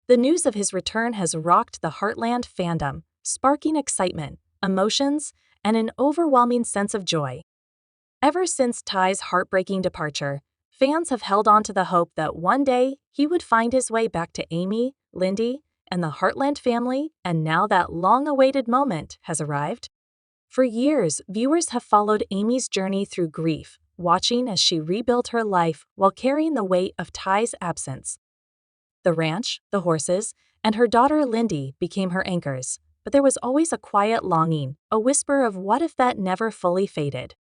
The news of his return has rocked the Heartland fandom, sparking excitement, emotions, and an overwhelming sense of joy. Ever since Ty's heartbreaking departure, fans have held on to the hope that one day he would find his way back to Amy, Lindy, and the Heartland family, and now that long-awaited moment has arrived. For years, viewers have followed Amy's journey through grief, watching as she rebuilt her life while carrying the weight of Ty's absence. The ranch, the horses, and her daughter Lindy became her anchors, but there was always a quiet longing, a whisper of what if that never fully faded.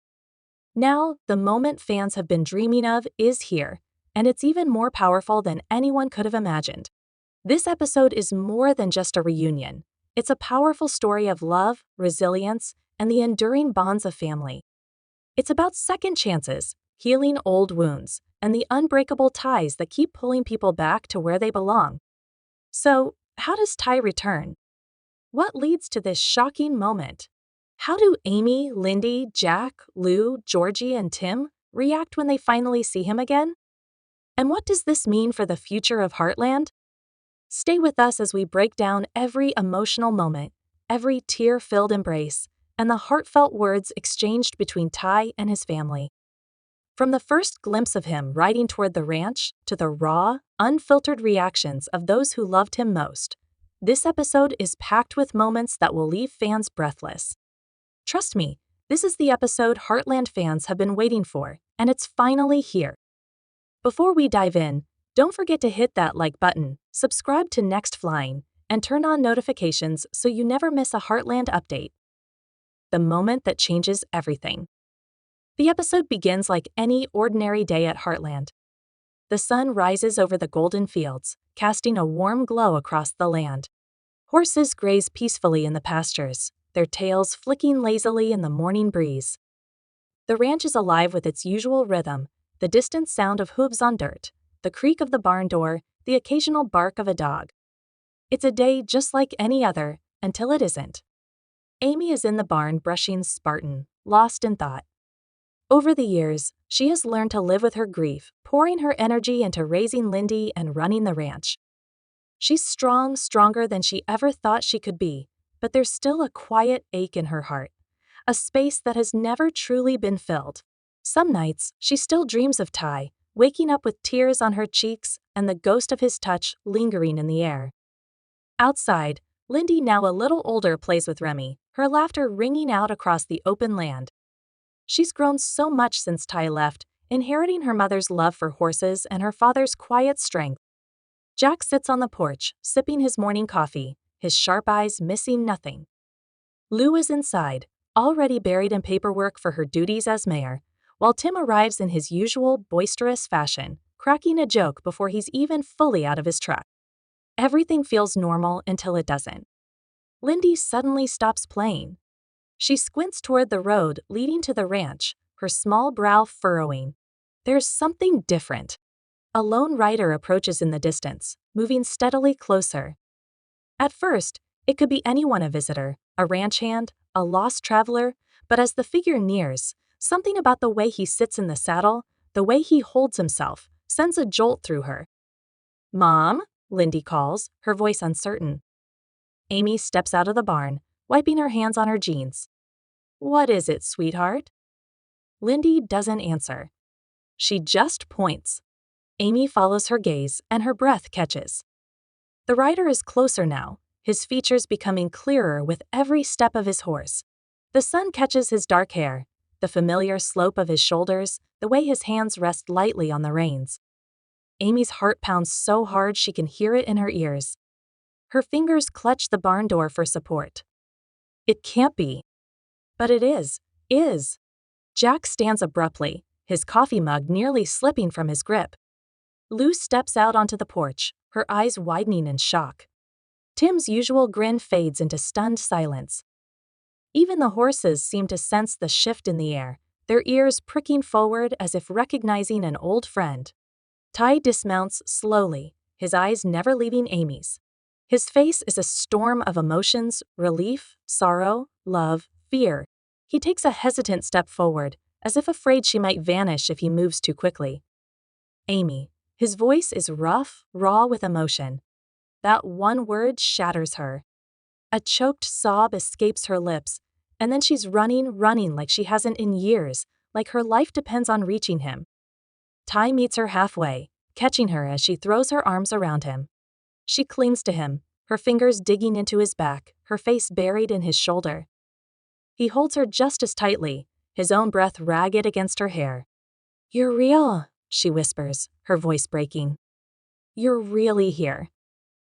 Now, the moment fans have been dreaming of is here, and it's even more powerful than anyone could have imagined. This episode is more than just a reunion. It's a powerful story of love, resilience, and the enduring bonds of family. It's about second chances, healing old wounds, and the unbreakable ties that keep pulling people back to where they belong. So, how does Ty return? What leads to this shocking moment? How do Amy, Lindy, Jack, Lou, Georgie, and Tim react when they finally see him again? And what does this mean for the future of Heartland? Stay with us as we break down every emotional moment, every tear-filled embrace, and the heartfelt words exchanged between Ty and his family. From the first glimpse of him riding toward the ranch to the raw, unfiltered reactions of those who loved him most, this episode is packed with moments that will leave fans breathless. Trust me, this is the episode Heartland fans have been waiting for, and it's finally here. Before we dive in, don't forget to hit that like button, subscribe to Next Flying, and turn on notifications so you never miss a Heartland update. The moment that changes everything. The episode begins like any ordinary day at Heartland. The sun rises over the golden fields, casting a warm glow across the land. Horses graze peacefully in the pastures, their tails flicking lazily in the morning breeze. The ranch is alive with its usual rhythm, the distant sound of hooves on dirt, the creak of the barn door, the occasional bark of a dog. It's a day just like any other, until it isn't. Amy is in the barn brushing Spartan, lost in thought. Over the years, she has learned to live with her grief, pouring her energy into raising Lindy and running the ranch. She's strong, stronger than she ever thought she could be, but there's still a quiet ache in her heart, a space that has never truly been filled. Some nights, she still dreams of Ty, waking up with tears on her cheeks and the ghost of his touch lingering in the air. Outside, Lindy, now a little older, plays with Remy, her laughter ringing out across the open land. She's grown so much since Ty left, inheriting her mother's love for horses and her father's quiet strength. Jack sits on the porch, sipping his morning coffee, his sharp eyes missing nothing. Lou is inside, already buried in paperwork for her duties as mayor, while Tim arrives in his usual boisterous fashion, cracking a joke before he's even fully out of his truck. Everything feels normal until it doesn't. Lindy suddenly stops playing. She squints toward the road leading to the ranch, her small brow furrowing. There's something different. A lone rider approaches in the distance, moving steadily closer. At first, it could be anyone, a visitor, a ranch hand, a lost traveler, but as the figure nears, something about the way he sits in the saddle, the way he holds himself, sends a jolt through her. "Mom?" Lindy calls, her voice uncertain. Amy steps out of the barn, wiping her hands on her jeans. "What is it, sweetheart?" Lindy doesn't answer. She just points. Amy follows her gaze, and her breath catches. The rider is closer now, his features becoming clearer with every step of his horse. The sun catches his dark hair, the familiar slope of his shoulders, the way his hands rest lightly on the reins. Amy's heart pounds so hard she can hear it in her ears. Her fingers clutch the barn door for support. It can't be. But it is. Jack stands abruptly, his coffee mug nearly slipping from his grip. Lou steps out onto the porch, her eyes widening in shock. Tim's usual grin fades into stunned silence. Even the horses seem to sense the shift in the air, their ears pricking forward as if recognizing an old friend. Ty dismounts slowly, his eyes never leaving Amy's. His face is a storm of emotions, relief, sorrow, love, fear. He takes a hesitant step forward, as if afraid she might vanish if he moves too quickly. "Amy." His voice is rough, raw with emotion. That one word shatters her. A choked sob escapes her lips, and then she's running like she hasn't in years, like her life depends on reaching him. Ty meets her halfway, catching her as she throws her arms around him. She clings to him, her fingers digging into his back, her face buried in his shoulder. He holds her just as tightly, his own breath ragged against her hair. "You're real," she whispers, her voice breaking. "You're really here."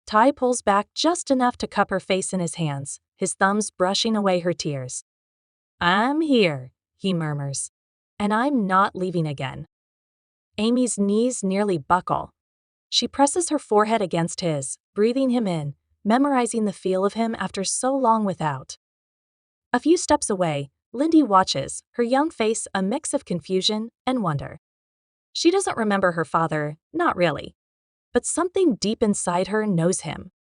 Ty pulls back just enough to cup her face in his hands, his thumbs brushing away her tears. "I'm here," he murmurs. "And I'm not leaving again." Amy's knees nearly buckle. She presses her forehead against his, breathing him in, memorizing the feel of him after so long without. A few steps away, Lindy watches, her young face a mix of confusion and wonder. She doesn't remember her father, not really. But something deep inside her knows him.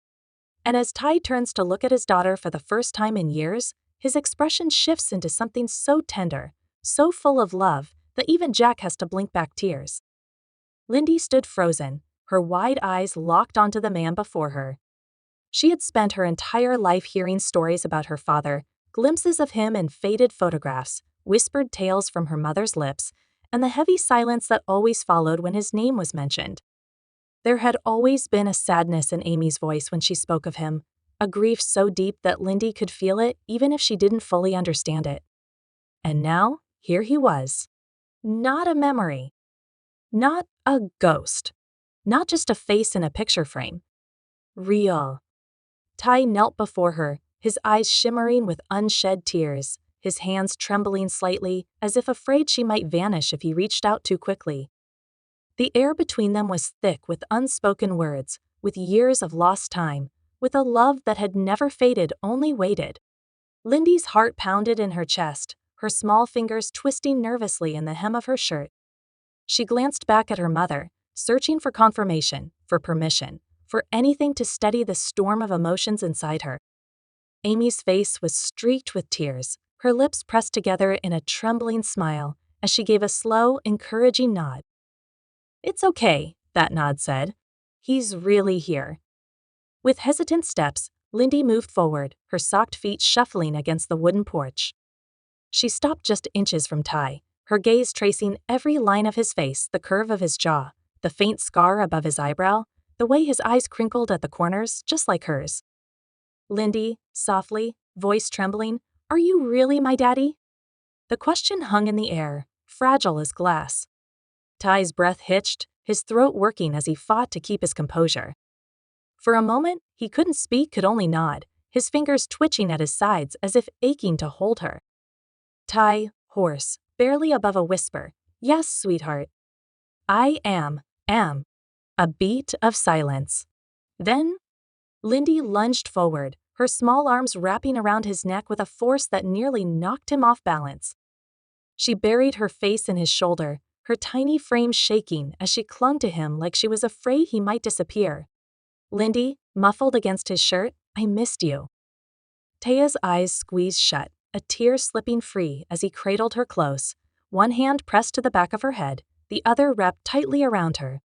And as Ty turns to look at his daughter for the first time in years, his expression shifts into something so tender, so full of love, that even Jack has to blink back tears. Lindy stood frozen, her wide eyes locked onto the man before her. She had spent her entire life hearing stories about her father, glimpses of him in faded photographs, whispered tales from her mother's lips, and the heavy silence that always followed when his name was mentioned. There had always been a sadness in Amy's voice when she spoke of him, a grief so deep that Lindy could feel it even if she didn't fully understand it. And now, here he was. Not a memory. Not a ghost. Not just a face in a picture frame. Real. Ty knelt before her, his eyes shimmering with unshed tears, his hands trembling slightly, as if afraid she might vanish if he reached out too quickly. The air between them was thick with unspoken words, with years of lost time, with a love that had never faded, only waited. Lindy's heart pounded in her chest, her small fingers twisting nervously in the hem of her shirt. She glanced back at her mother, searching for confirmation, for permission, for anything to steady the storm of emotions inside her. Amy's face was streaked with tears, her lips pressed together in a trembling smile as she gave a slow, encouraging nod. "It's okay," that nod said. "He's really here." With hesitant steps, Lindy moved forward, her socked feet shuffling against the wooden porch. She stopped just inches from Ty, her gaze tracing every line of his face, the curve of his jaw, the faint scar above his eyebrow, the way his eyes crinkled at the corners, just like hers. "Lindy," softly, voice trembling, "are you really my daddy?" The question hung in the air, fragile as glass. Ty's breath hitched, his throat working as he fought to keep his composure. For a moment, he couldn't speak, could only nod, his fingers twitching at his sides as if aching to hold her. Ty, hoarse, barely above a whisper, "Yes, sweetheart." "I am. A beat of silence. Then, Lindy lunged forward, her small arms wrapping around his neck with a force that nearly knocked him off balance. She buried her face in his shoulder, her tiny frame shaking as she clung to him like she was afraid he might disappear. "Lindy," muffled against his shirt, "I missed you." Taya's eyes squeezed shut, a tear slipping free as he cradled her close, one hand pressed to the back of her head, the other wrapped tightly around her.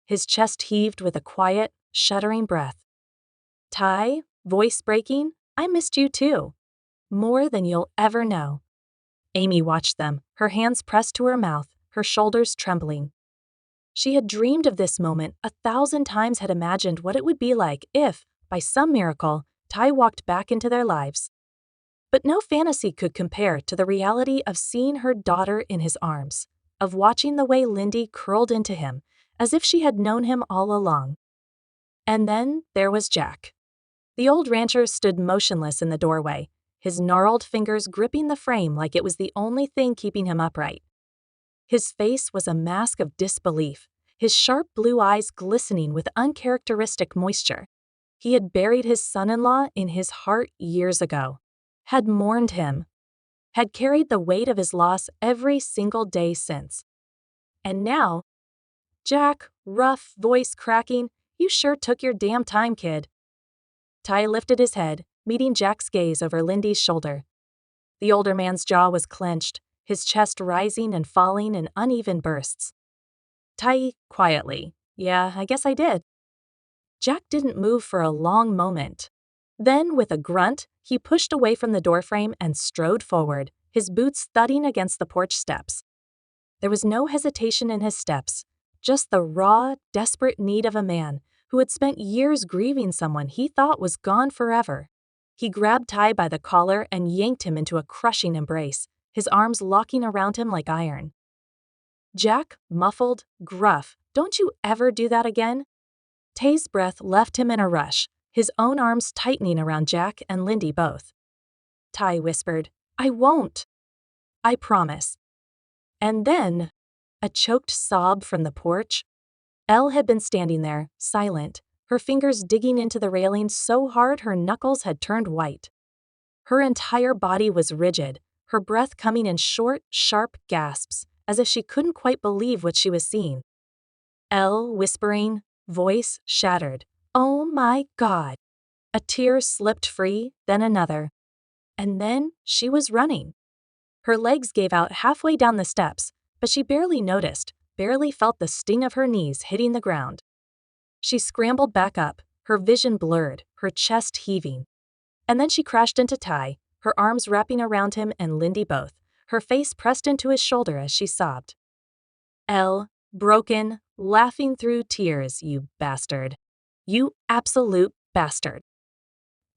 His chest heaved with a quiet, shuddering breath. "Ty," voice breaking, "I missed you too. More than you'll ever know." Amy watched them, her hands pressed to her mouth, her shoulders trembling. She had dreamed of this moment 1,000 times, had imagined what it would be like if, by some miracle, Ty walked back into their lives. But no fantasy could compare to the reality of seeing her daughter in his arms, of watching the way Lindy curled into him, as if she had known him all along. And then there was Jack. The old rancher stood motionless in the doorway, his gnarled fingers gripping the frame like it was the only thing keeping him upright. His face was a mask of disbelief, his sharp blue eyes glistening with uncharacteristic moisture. He had buried his son-in-law in his heart years ago, had mourned him, had carried the weight of his loss every single day since. And now, "Jack," rough, voice cracking, "you sure took your damn time, kid." Ty lifted his head, meeting Jack's gaze over Lindy's shoulder. The older man's jaw was clenched, his chest rising and falling in uneven bursts. Ty, quietly, "Yeah, I guess I did." Jack didn't move for a long moment. Then, with a grunt, he pushed away from the doorframe and strode forward, his boots thudding against the porch steps. There was no hesitation in his steps, just the raw, desperate need of a man who had spent years grieving someone he thought was gone forever. He grabbed Ty by the collar and yanked him into a crushing embrace, his arms locking around him like iron. "Jack, muffled, gruff, don't you ever do that again?" Tay's breath left him in a rush, his own arms tightening around Jack and Lindy both. Ty whispered, "I won't. I promise." And then, a choked sob from the porch. Elle had been standing there, silent, her fingers digging into the railing so hard her knuckles had turned white. Her entire body was rigid, her breath coming in short, sharp gasps, as if she couldn't quite believe what she was seeing. Elle, whispering, voice shattered, "Oh my God!" A tear slipped free, then another. And then she was running. Her legs gave out halfway down the steps, but she barely noticed, barely felt the sting of her knees hitting the ground. She scrambled back up, her vision blurred, her chest heaving. And then she crashed into Ty, her arms wrapping around him and Lindy both, her face pressed into his shoulder as she sobbed. Elle, broken, laughing through tears, "You bastard. You absolute bastard."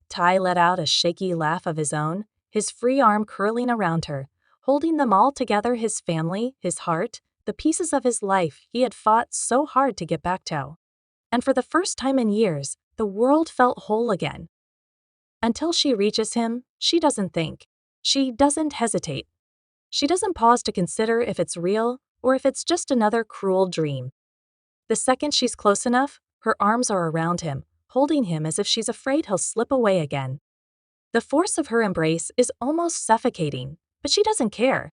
Ty let out a shaky laugh of his own, his free arm curling around her, holding them all together, his family, his heart, the pieces of his life he had fought so hard to get back to. And for the first time in years, the world felt whole again. Until she reaches him, she doesn't think. She doesn't hesitate. She doesn't pause to consider if it's real or if it's just another cruel dream. The second she's close enough, her arms are around him, holding him as if she's afraid he'll slip away again. The force of her embrace is almost suffocating, but she doesn't care.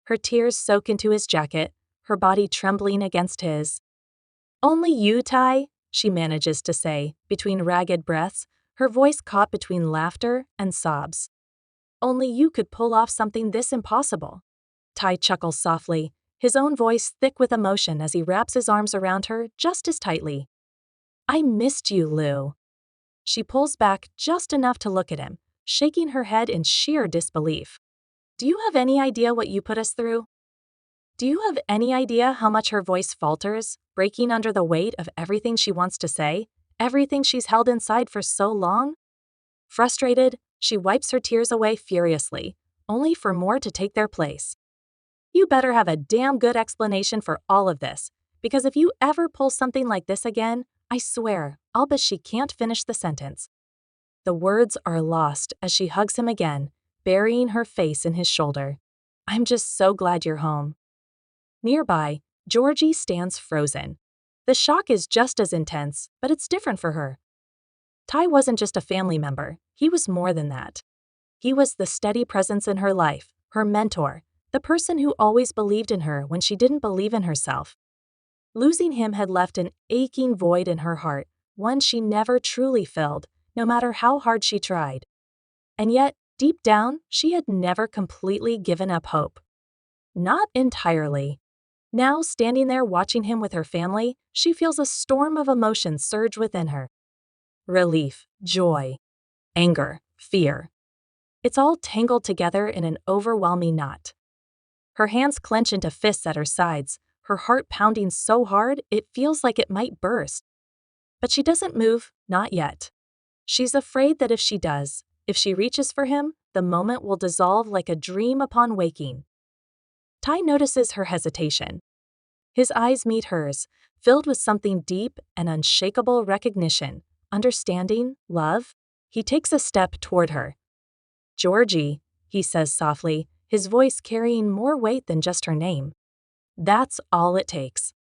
Her tears soak into his jacket, her body trembling against his. "Only you, Ty," she manages to say, between ragged breaths, her voice caught between laughter and sobs. "Only you could pull off something this impossible." Ty chuckles softly, his own voice thick with emotion as he wraps his arms around her just as tightly. "I missed you, Lou." She pulls back just enough to look at him, shaking her head in sheer disbelief. "Do you have any idea what you put us through? Do you have any idea how much her voice falters, breaking under the weight of everything she wants to say, everything she's held inside for so long?" Frustrated, she wipes her tears away furiously, only for more to take their place. "You better have a damn good explanation for all of this, because if you ever pull something like this again, I swear, I'll bet." She can't finish the sentence. The words are lost as she hugs him again, burying her face in his shoulder. "I'm just so glad you're home." Nearby, Georgie stands frozen. The shock is just as intense, but it's different for her. Ty wasn't just a family member, he was more than that. He was the steady presence in her life, her mentor, the person who always believed in her when she didn't believe in herself. Losing him had left an aching void in her heart, one she never truly filled, no matter how hard she tried. And yet, deep down, she had never completely given up hope. Not entirely. Now, standing there watching him with her family, she feels a storm of emotions surge within her. Relief, joy, anger, fear. It's all tangled together in an overwhelming knot. Her hands clench into fists at her sides, her heart pounding so hard it feels like it might burst. But she doesn't move, not yet. She's afraid that if she does, if she reaches for him, the moment will dissolve like a dream upon waking. Ty notices her hesitation. His eyes meet hers, filled with something deep and unshakable recognition, understanding, love. He takes a step toward her. "Georgie," he says softly, his voice carrying more weight than just her name. That's all it takes.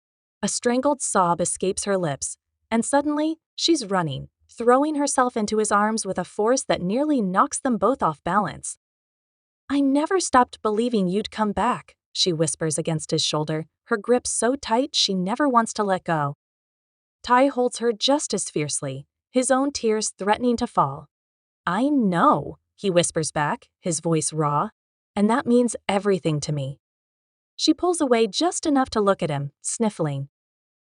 A strangled sob escapes her lips, and suddenly, she's running, throwing herself into his arms with a force that nearly knocks them both off balance. "I never stopped believing you'd come back," she whispers against his shoulder, her grip so tight she never wants to let go. Ty holds her just as fiercely, his own tears threatening to fall. "I know," he whispers back, his voice raw, "and that means everything to me." She pulls away just enough to look at him, sniffling.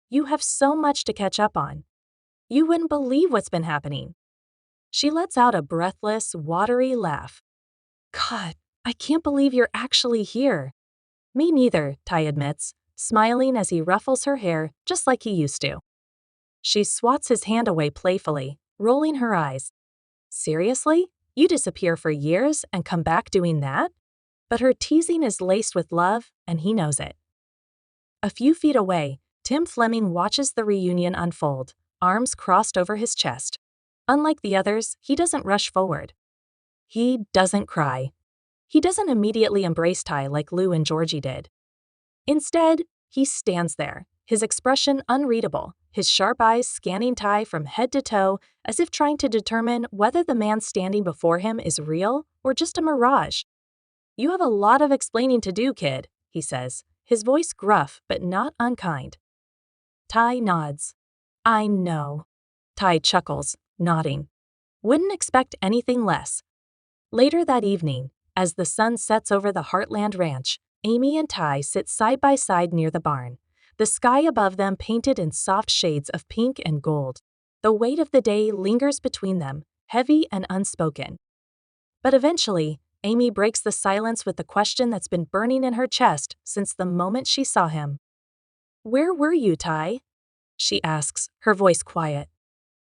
"You have so much to catch up on. You wouldn't believe what's been happening. She lets out a breathless, watery laugh. God, I can't believe you're actually here. Me neither, Ty admits, smiling as he ruffles her hair just like he used to. She swats his hand away playfully, rolling her eyes. Seriously? You disappear for years and come back doing that? But her teasing is laced with love, and he knows it. A few feet away, Tim Fleming watches the reunion unfold, arms crossed over his chest. Unlike the others, he doesn't rush forward. He doesn't cry. He doesn't immediately embrace Ty like Lou and Georgie did. Instead, he stands there, his expression unreadable, his sharp eyes scanning Ty from head to toe as if trying to determine whether the man standing before him is real or just a mirage. You have a lot of explaining to do, kid, he says, his voice gruff but not unkind. Ty nods. I know. Ty chuckles, nodding. Wouldn't expect anything less. Later that evening, as the sun sets over the Heartland ranch, Amy and Ty sit side by side near the barn, the sky above them painted in soft shades of pink and gold. The weight of the day lingers between them, heavy and unspoken. But eventually, Amy breaks the silence with the question that's been burning in her chest since the moment she saw him. Where were you, Ty? She asks, her voice quiet.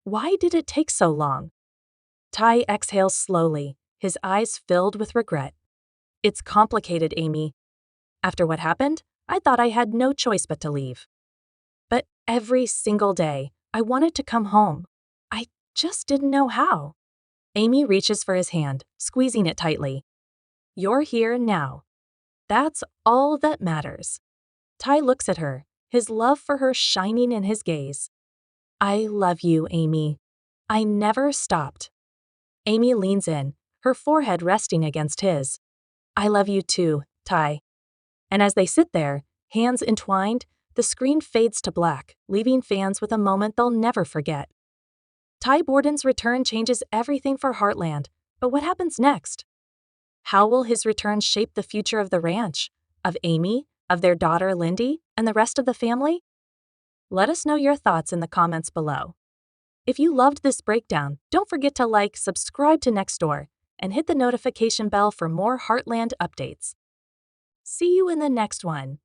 Why did it take so long? Ty exhales slowly, his eyes filled with regret. It's complicated, Amy. After what happened, I thought I had no choice but to leave. But every single day, I wanted to come home. I just didn't know how. Amy reaches for his hand, squeezing it tightly. You're here now. That's all that matters. Ty looks at her, his love for her shining in his gaze. I love you, Amy. I never stopped. Amy leans in, her forehead resting against his. I love you too, Ty. And as they sit there, hands entwined, the screen fades to black, leaving fans with a moment they'll never forget. Ty Borden's return changes everything for Heartland, but what happens next? How will his return shape the future of the ranch, of Amy, of their daughter Lindy, and the rest of the family? Let us know your thoughts in the comments below. If you loved this breakdown, don't forget to like, subscribe to Next Door, and hit the notification bell for more Heartland updates. See you in the next one.